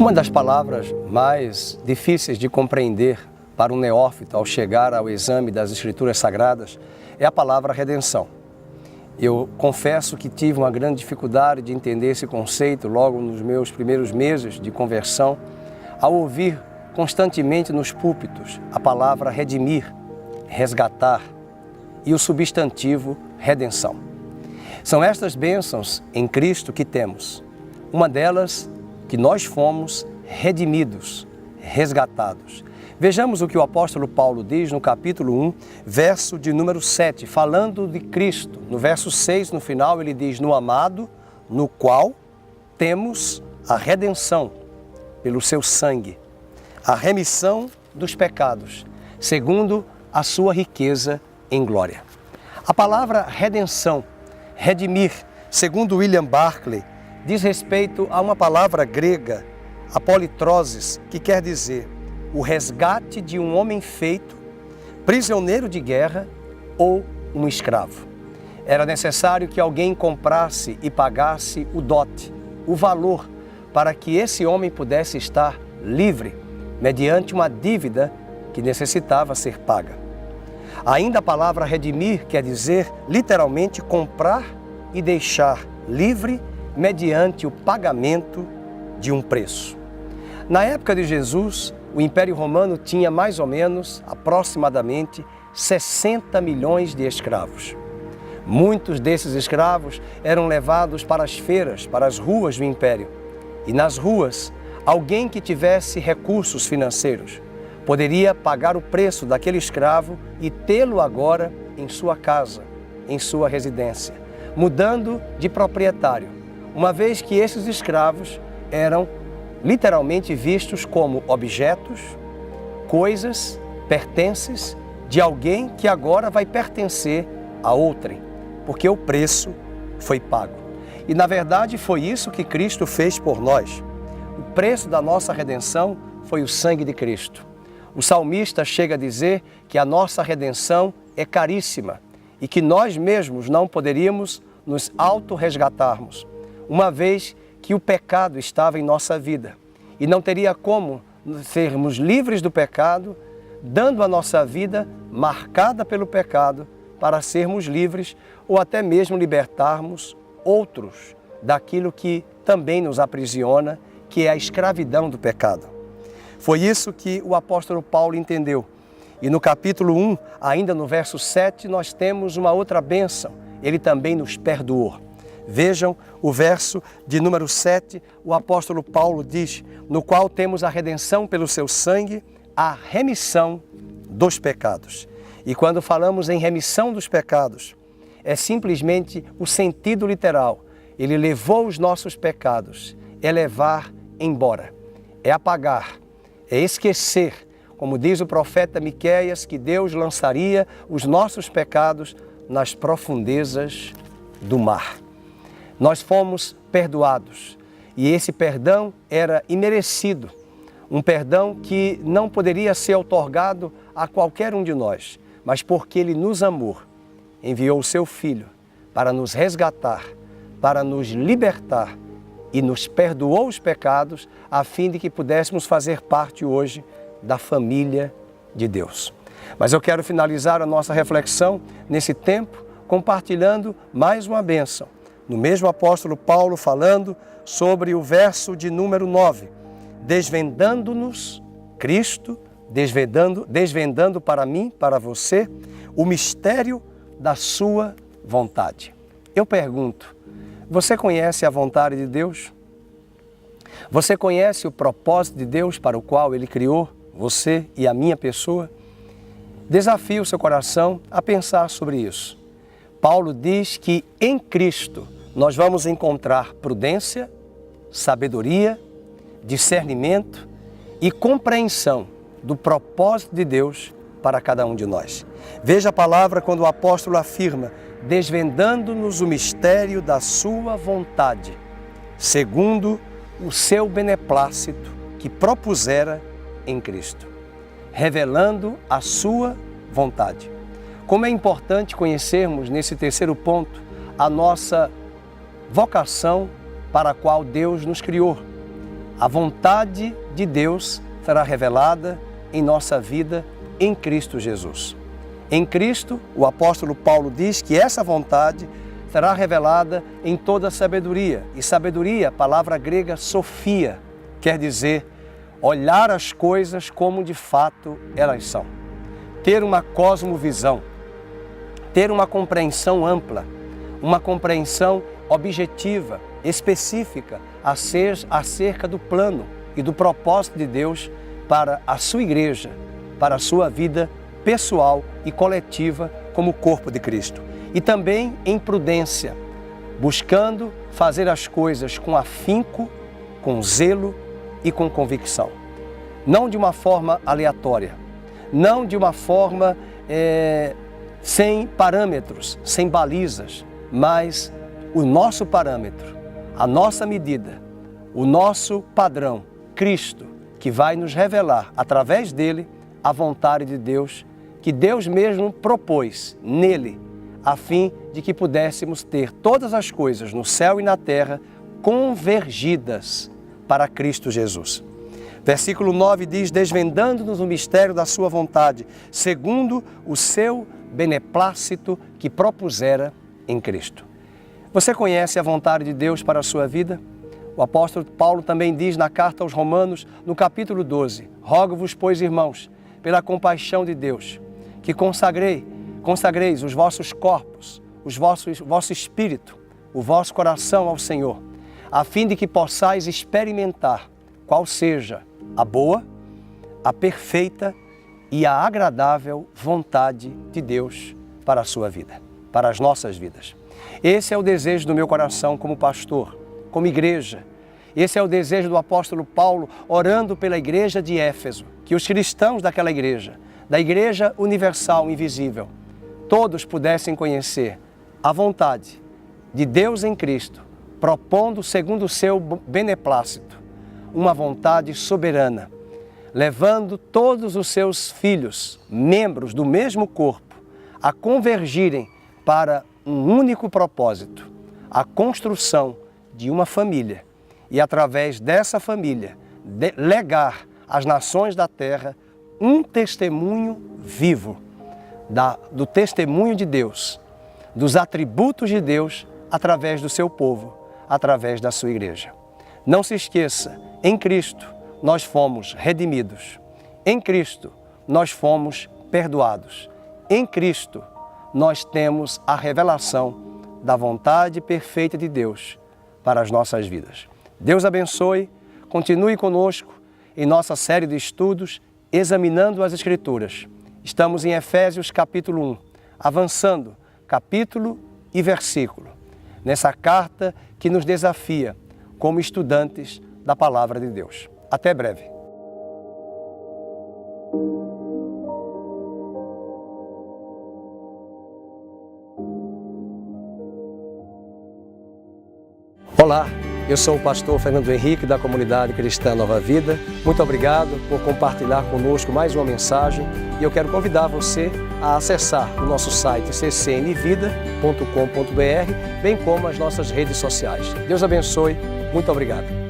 Uma das palavras mais difíceis de compreender para um neófito ao chegar ao exame das Escrituras Sagradas é a palavra redenção. Eu confesso que tive uma grande dificuldade de entender esse conceito logo nos meus primeiros meses de conversão, ao ouvir constantemente nos púlpitos a palavra redimir, resgatar e o substantivo redenção. São estas bênçãos em Cristo que temos. Uma delas, que nós fomos redimidos, resgatados. Vejamos o que o apóstolo Paulo diz no capítulo 1, verso de número 7, falando de Cristo. No verso 6, no final, ele diz: no amado, no qual temos a redenção pelo seu sangue, a remissão dos pecados, segundo a sua riqueza em glória. A palavra redenção, redimir, segundo William Barclay, diz respeito a uma palavra grega, apolitrosis, que quer dizer o resgate de um homem feito prisioneiro de guerra ou um escravo. Era necessário que alguém comprasse e pagasse o dote, o valor, para que esse homem pudesse estar livre, mediante uma dívida que necessitava ser paga. Ainda a palavra redimir quer dizer, literalmente, comprar e deixar livre mediante o pagamento de um preço. Na época de Jesus, o Império Romano tinha mais ou menos, aproximadamente, 60 milhões de escravos. Muitos desses escravos eram levados para as feiras, para as ruas do Império. E nas ruas, alguém que tivesse recursos financeiros poderia pagar o preço daquele escravo e tê-lo agora em sua casa, em sua residência, mudando de proprietário, uma vez que esses escravos eram literalmente vistos como objetos, coisas, pertences de alguém que agora vai pertencer a outrem, porque o preço foi pago. E na verdade foi isso que Cristo fez por nós. O preço da nossa redenção foi o sangue de Cristo. O salmista chega a dizer que a nossa redenção é caríssima e que nós mesmos não poderíamos nos auto-resgatarmos, uma vez que o pecado estava em nossa vida e não teria como sermos livres do pecado, dando a nossa vida marcada pelo pecado para sermos livres ou até mesmo libertarmos outros daquilo que também nos aprisiona, que é a escravidão do pecado. Foi isso que o apóstolo Paulo entendeu. E no capítulo 1, ainda no verso 7, nós temos uma outra bênção. Ele também nos perdoou. Vejam o verso de número 7, o apóstolo Paulo diz: no qual temos a redenção pelo seu sangue, a remissão dos pecados. E quando falamos em remissão dos pecados, é simplesmente o sentido literal. Ele levou os nossos pecados, é levar embora, é apagar, é esquecer, como diz o profeta Miqueias, que Deus lançaria os nossos pecados nas profundezas do mar. Nós fomos perdoados e esse perdão era imerecido, um perdão que não poderia ser outorgado a qualquer um de nós, mas porque Ele nos amou, enviou o Seu Filho para nos resgatar, para nos libertar e nos perdoou os pecados a fim de que pudéssemos fazer parte hoje da família de Deus. Mas eu quero finalizar a nossa reflexão nesse tempo compartilhando mais uma bênção. No mesmo apóstolo Paulo falando sobre o verso de número 9, desvendando-nos, Cristo, desvendando para mim, para você, o mistério da sua vontade. Eu pergunto, você conhece a vontade de Deus? Você conhece o propósito de Deus para o qual Ele criou você e a minha pessoa? Desafio o seu coração a pensar sobre isso. Paulo diz que em Cristo nós vamos encontrar prudência, sabedoria, discernimento e compreensão do propósito de Deus para cada um de nós. Veja a palavra quando o apóstolo afirma: desvendando-nos o mistério da sua vontade, segundo o seu beneplácito que propusera em Cristo, revelando a sua vontade. Como é importante conhecermos nesse terceiro ponto a nossa vocação para a qual Deus nos criou. A vontade de Deus será revelada em nossa vida em Cristo Jesus. Em Cristo, o apóstolo Paulo diz que essa vontade será revelada em toda a sabedoria. E sabedoria, a palavra grega sofia, quer dizer olhar as coisas como de fato elas são. Ter uma cosmovisão, ter uma compreensão ampla, uma compreensão objetiva, específica, acerca do plano e do propósito de Deus para a sua igreja, para a sua vida pessoal e coletiva como corpo de Cristo. E também em prudência, buscando fazer as coisas com afinco, com zelo e com convicção. Não de uma forma aleatória, não de uma forma sem parâmetros, sem balizas, mas o nosso parâmetro, a nossa medida, o nosso padrão, Cristo, que vai nos revelar, através dele, a vontade de Deus, que Deus mesmo propôs nele, a fim de que pudéssemos ter todas as coisas no céu e na terra convergidas para Cristo Jesus. Versículo 9 diz, desvendando-nos o mistério da sua vontade, segundo o seu beneplácito que propusera em Cristo. Você conhece a vontade de Deus para a sua vida? O apóstolo Paulo também diz na carta aos Romanos, no capítulo 12, rogo-vos, pois, irmãos, pela compaixão de Deus, que consagreis os vossos corpos, o vosso espírito, o vosso coração ao Senhor, a fim de que possais experimentar qual seja a boa, a perfeita e a agradável vontade de Deus para a sua vida, para as nossas vidas. Esse é o desejo do meu coração como pastor, como igreja. Esse é o desejo do apóstolo Paulo, orando pela igreja de Éfeso, que os cristãos daquela igreja, da igreja universal invisível, todos pudessem conhecer a vontade de Deus em Cristo, propondo segundo o seu beneplácito, uma vontade soberana, levando todos os seus filhos, membros do mesmo corpo, a convergirem para um único propósito, a construção de uma família e, através dessa família, legar às nações da terra um testemunho vivo do testemunho de Deus, dos atributos de Deus através do seu povo, através da sua igreja. Não se esqueça, em Cristo nós fomos redimidos, em Cristo nós fomos perdoados, em Cristo nós temos a revelação da vontade perfeita de Deus para as nossas vidas. Deus abençoe, continue conosco em nossa série de estudos, examinando as Escrituras. Estamos em Efésios capítulo 1, avançando capítulo e versículo, nessa carta que nos desafia como estudantes da Palavra de Deus. Até breve. Olá, eu sou o pastor Fernando Henrique da Comunidade Cristã Nova Vida. Muito obrigado por compartilhar conosco mais uma mensagem e eu quero convidar você a acessar o nosso site ccnvida.com.br, bem como as nossas redes sociais. Deus abençoe, muito obrigado.